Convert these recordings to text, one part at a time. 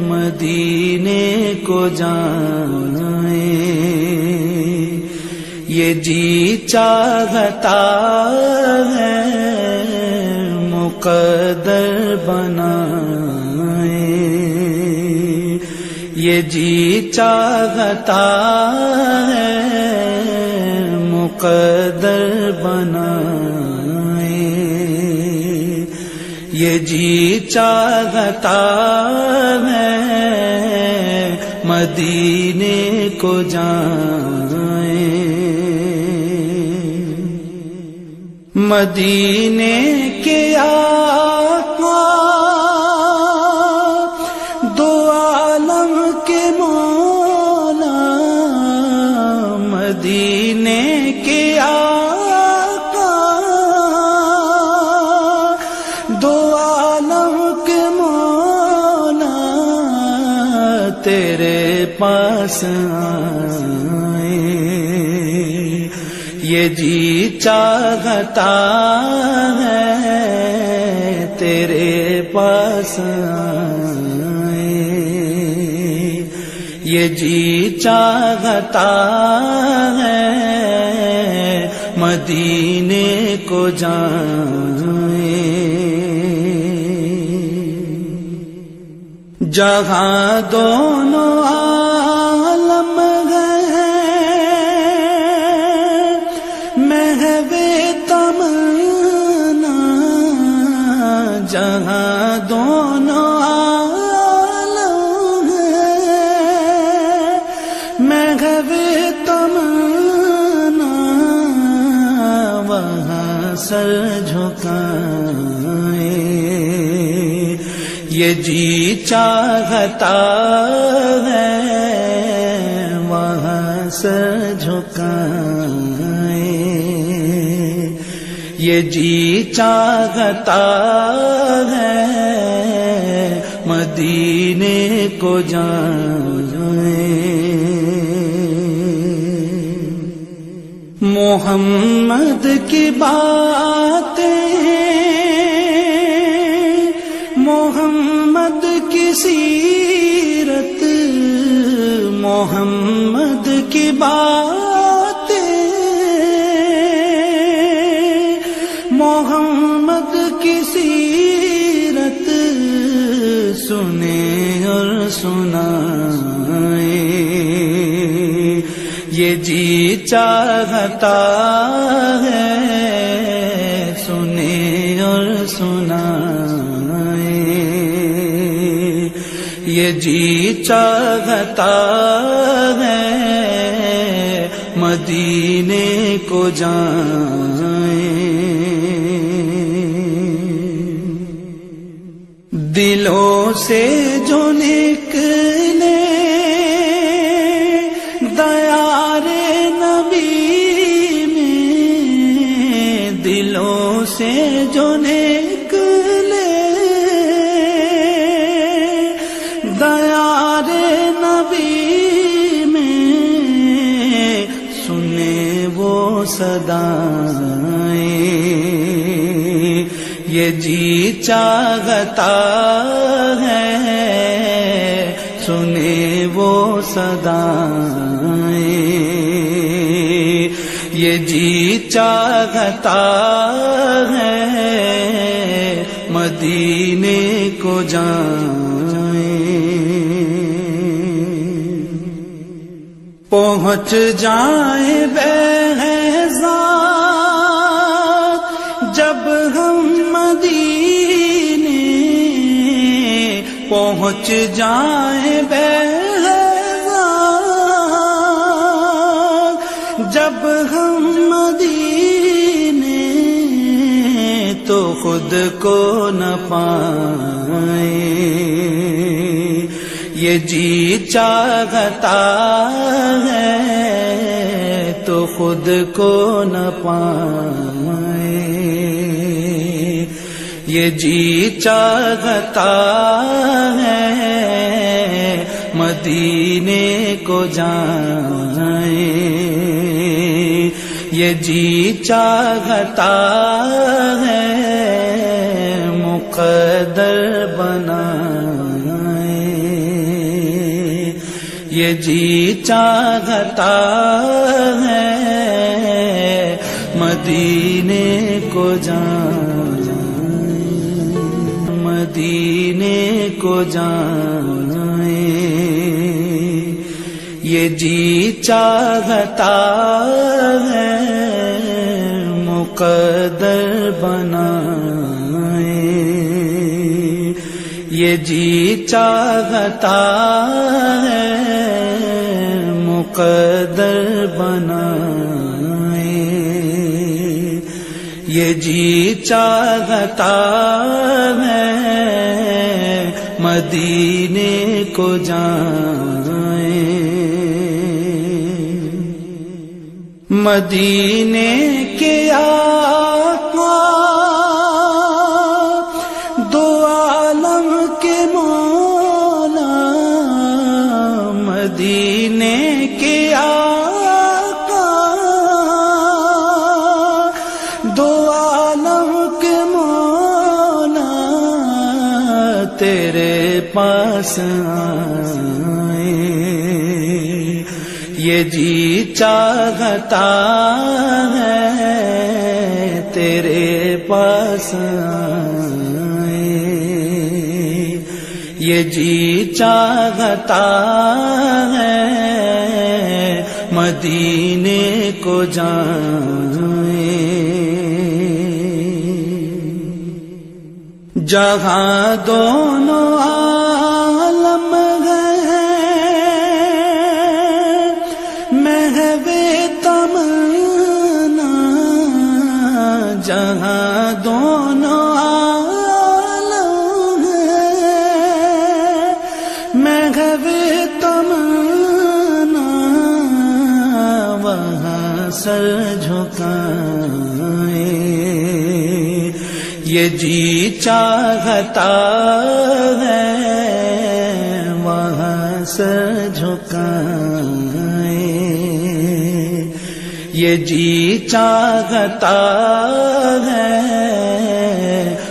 مدینے کو جائیں، یہ جی چاہتا ہے مقدر بنائیں، یہ جی چاہتا ہے مقدر بنائیں، یہ جی چاہتا ہے مدینے کو جائیں، مدینے کے آقا دو عالم کے مولا، مدینے کے آقا دو عالم کے مولا، تیرے پاس آئے، یہ جی چاہتا ہے تیرے پاس آئے، یہ جی چاہتا ہے مدینے کو جائیں، جہاں دونوں عالم جہاں دونوں عالم ہیں، محو تمنا وہاں سر جھکائیں، یہ جی چاہتا ہے وہاں سر جھکائیں، یہ جی چاہتا ہے مدینے کو جائیں، محمد کی باتیں، محمد کی سیرت، محمد کی باتیں، محمد کی سیرت سنیں اور سنائیں، یہ جی چاہتا ہے سنیں اور سنائیں، یہ جی چاہتا ہے مدینے کو جائیں، دلوں سے جو نکلے دیار نبی میں، دلوں سے جو نکلے دیار نبی میں، سنے وہ صدائیں، یہ جی چاہتا ہے سنے وہ صدائیں، یہ جی چاہتا ہے مدینے کو جائیں، پہنچ جائیں بہزاد جب ہم مدینے، پہنچ جائیں بہزاد جب ہم مدینے، تو خود کو نہ پائیں، یہ جی چاہتا ہے تو خود کو نہ پائیں، یہ جی چاہتا ہے مدینے کو جائیں، یہ جی چاہتا ہے مقدر بنائیں۔ یہ جی چاہتا ہے مدینے کو جائیں، مدینے کو جائیں، یہ جی چاہتا ہے مقدر بنائیں، یہ جی چاہتا ہے مقدر بنائیں، یہ جی چاہتا ہے مدینے کو جائیں، مدینے کے آقا دو عالم کے مولا، مدینے کے آقا دو عالم کے مولا، تیرے پاس آئے، یہ جی چاہتا ہے تیرے پاس آئے، یہ جی چاہتا ہے مدینے کو جائیں، جہاں دونوں عالم جہاں دونوں عالم ہیں، محو تمنا وہاں سر جھکائیں، یہ جی چاہتا ہے وہاں سر جھکائیں، یہ جی چاہتا ہے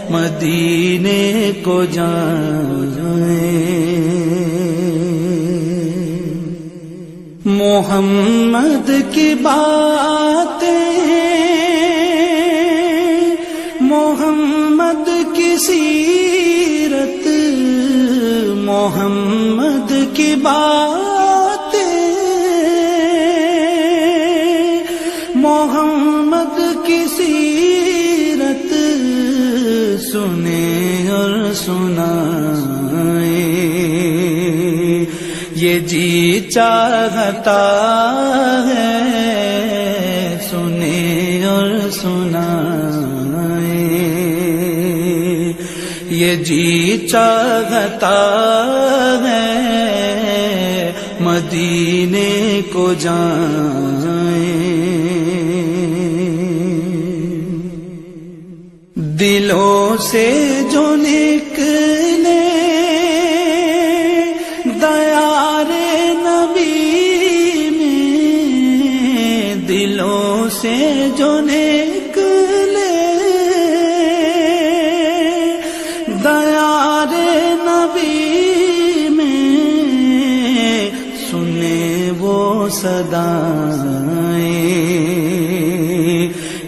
مدینے کو جائیں، محمد کی باتیں، محمد کی سیرت، محمد کی باتیں، محمد کی سیرت سنیں اور سنائیں، یہ جی چاہتا ہے سنیں اور سنائیں، یہ جی چاہتا ہے مدینے کو جائیں، دلوں سے جو نکلے دیار نبی میں، دلوں سے جو نکلے دیار نبی میں، سنے وہ صدائیں،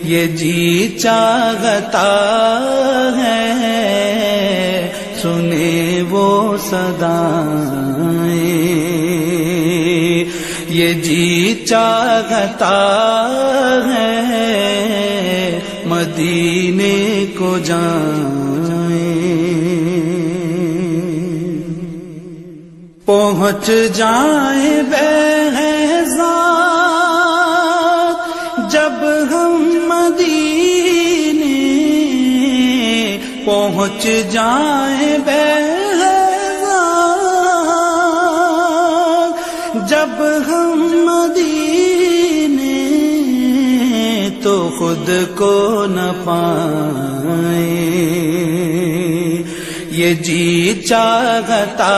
یہ جی چاہتا ہے سنے وہ صدائیں، یہ جی چاہتا ہے مدینے کو جائیں، پہنچ جائیں بہزاد جب ہم مدینے، پہنچ جائیں بہزاد جب ہم مدینے، تو خود کو نہ پائیں، یہ جی چاہتا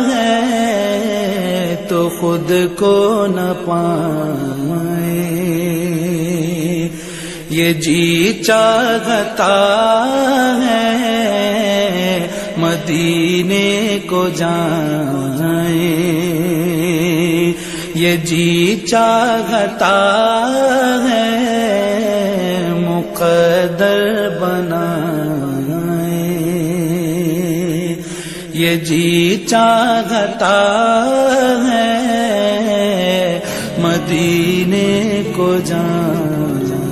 ہے تو خود کو نہ پائیں، یہ جی چاہتا ہے مدینے کو جائیں، یہ جی چاہتا ہے مقدر بنائے، یہ جی چاہتا ہے مدینے کو جانا۔